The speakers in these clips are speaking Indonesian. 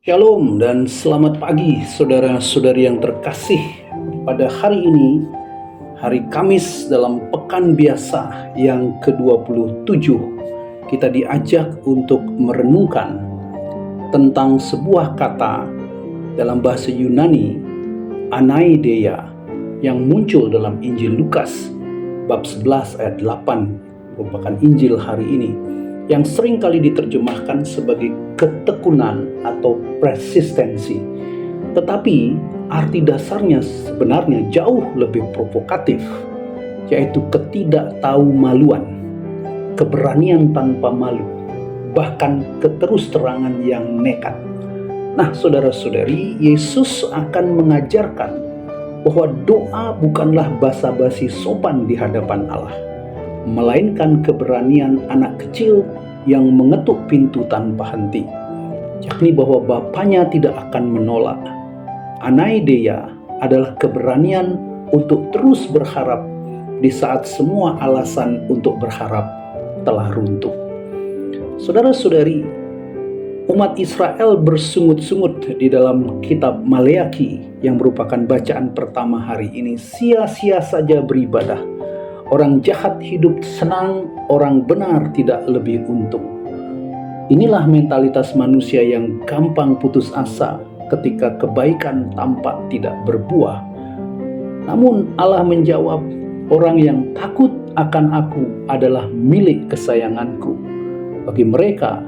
Shalom dan selamat pagi saudara-saudari yang terkasih. Pada hari ini, hari Kamis dalam pekan biasa yang ke-27, kita diajak untuk merenungkan tentang sebuah kata dalam bahasa Yunani, anaideia, yang muncul dalam Injil Lukas bab 11 ayat 8, merupakan Injil hari ini, yang sering kali diterjemahkan sebagai ketekunan atau persistensi. Tetapi arti dasarnya sebenarnya jauh lebih provokatif, yaitu ketidaktahumaluan, keberanian tanpa malu, bahkan keterus-terangan yang nekat. Nah, saudara-saudari, Yesus akan mengajarkan bahwa doa bukanlah basa-basi sopan di hadapan Allah, melainkan keberanian anak kecil yang mengetuk pintu tanpa henti, yakni bahwa Bapaknya tidak akan menolak. Anaideia adalah keberanian untuk terus berharap di saat semua alasan untuk berharap telah runtuh. Saudara-saudari, umat Israel bersungut-sungut di dalam kitab Maleaki yang merupakan bacaan pertama hari ini, sia-sia saja beribadah. Orang jahat hidup senang, orang benar tidak lebih untung. Inilah mentalitas manusia yang gampang putus asa ketika kebaikan tampak tidak berbuah. Namun Allah menjawab, orang yang takut akan Aku adalah milik kesayanganku. Bagi mereka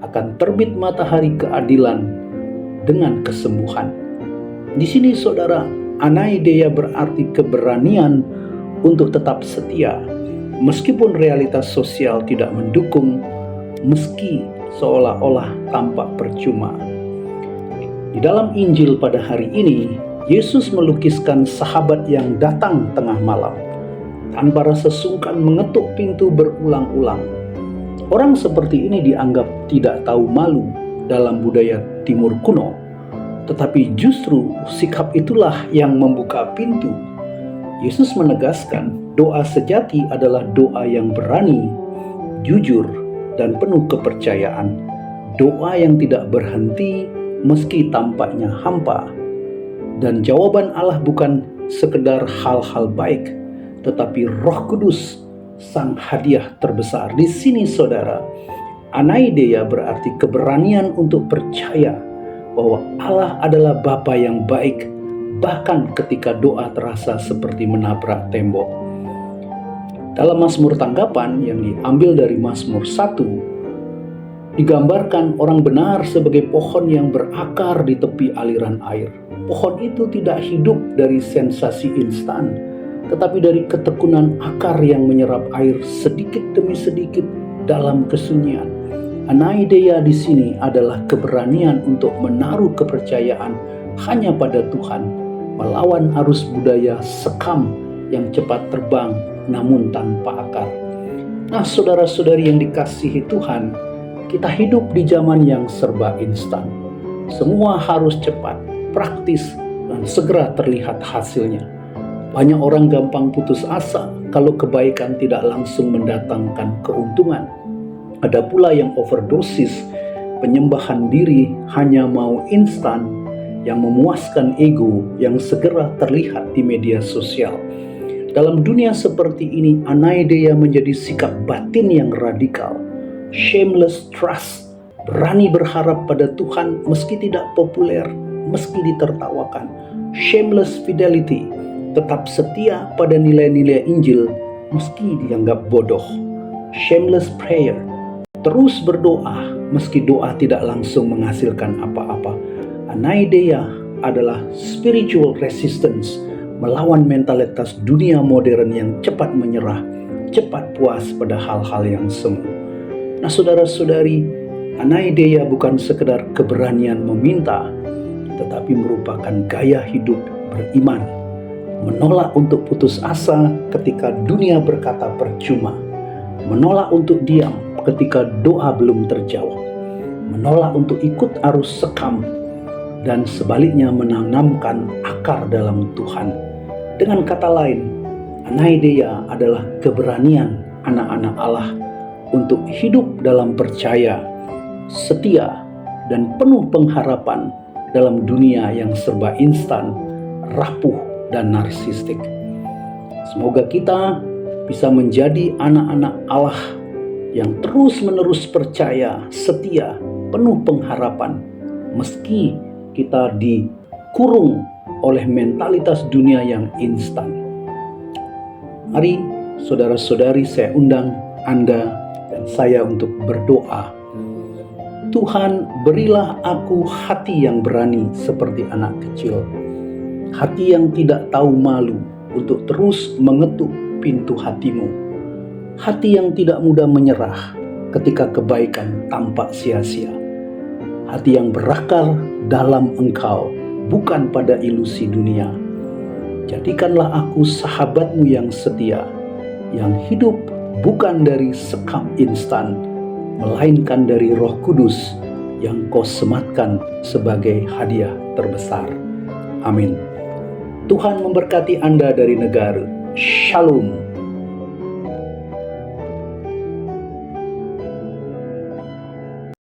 akan terbit matahari keadilan dengan kesembuhan. Di sini saudara, anaideia berarti keberanian untuk tetap setia, meskipun realitas sosial tidak mendukung, meski seolah-olah tampak percuma. Di dalam Injil pada hari ini, Yesus melukiskan sahabat yang datang tengah malam, tanpa rasa sungkan mengetuk pintu berulang-ulang. Orang seperti ini dianggap tidak tahu malu dalam budaya Timur kuno, tetapi justru sikap itulah yang membuka pintu. Yesus menegaskan doa sejati adalah doa yang berani, jujur, dan penuh kepercayaan. Doa yang tidak berhenti meski tampaknya hampa. Dan jawaban Allah bukan sekedar hal-hal baik, tetapi Roh Kudus, sang hadiah terbesar. Di sini saudara, anaideia berarti keberanian untuk percaya bahwa Allah adalah Bapa yang baik, bahkan ketika doa terasa seperti menabrak tembok. Dalam Mazmur tanggapan yang diambil dari Mazmur 1, digambarkan orang benar sebagai pohon yang berakar di tepi aliran air. Pohon itu tidak hidup dari sensasi instan, tetapi dari ketekunan akar yang menyerap air sedikit demi sedikit dalam kesunyian. Anaideia di sini adalah keberanian untuk menaruh kepercayaan hanya pada Tuhan, melawan arus budaya sekam yang cepat terbang namun tanpa akar. Nah, saudara-saudari yang dikasihi Tuhan, kita hidup di zaman yang serba instan. Semua harus cepat, praktis, dan segera terlihat hasilnya. Banyak orang gampang putus asa kalau kebaikan tidak langsung mendatangkan keuntungan. Ada pula yang overdosis, penyembahan diri hanya mau instan, yang memuaskan ego yang segera terlihat di media sosial. Dalam dunia seperti ini, anaideia menjadi sikap batin yang radikal. Shameless trust, berani berharap pada Tuhan meski tidak populer, meski ditertawakan. Shameless fidelity, tetap setia pada nilai-nilai Injil meski dianggap bodoh. Shameless prayer, terus berdoa meski doa tidak langsung menghasilkan apa-apa. Anaideia adalah spiritual resistance, melawan mentalitas dunia modern yang cepat menyerah, cepat puas pada hal-hal yang semu. Nah, saudara-saudari, anaideia bukan sekedar keberanian meminta, tetapi merupakan gaya hidup beriman, menolak untuk putus asa ketika dunia berkata percuma, menolak untuk diam ketika doa belum terjawab, menolak untuk ikut arus sekam, dan sebaliknya menanamkan akar dalam Tuhan. Dengan kata lain, anaideia adalah keberanian anak-anak Allah untuk hidup dalam percaya, setia, dan penuh pengharapan dalam dunia yang serba instan, rapuh, dan narsistik. Semoga kita bisa menjadi anak-anak Allah yang terus-menerus percaya, setia, penuh pengharapan, meski kita dikurung oleh mentalitas dunia yang instan. Mari saudara-saudari, saya undang Anda dan saya untuk berdoa. Tuhan, berilah aku hati yang berani seperti anak kecil, hati yang tidak tahu malu untuk terus mengetuk pintu hati-Mu, hati yang tidak mudah menyerah ketika kebaikan tampak sia-sia, hati yang berakar dalam Engkau, bukan pada ilusi dunia. Jadikanlah aku sahabat-Mu yang setia, yang hidup bukan dari sekam instan, melainkan dari Roh Kudus yang Kau sematkan sebagai hadiah terbesar. Amin. Tuhan memberkati Anda dari negara. Shalom.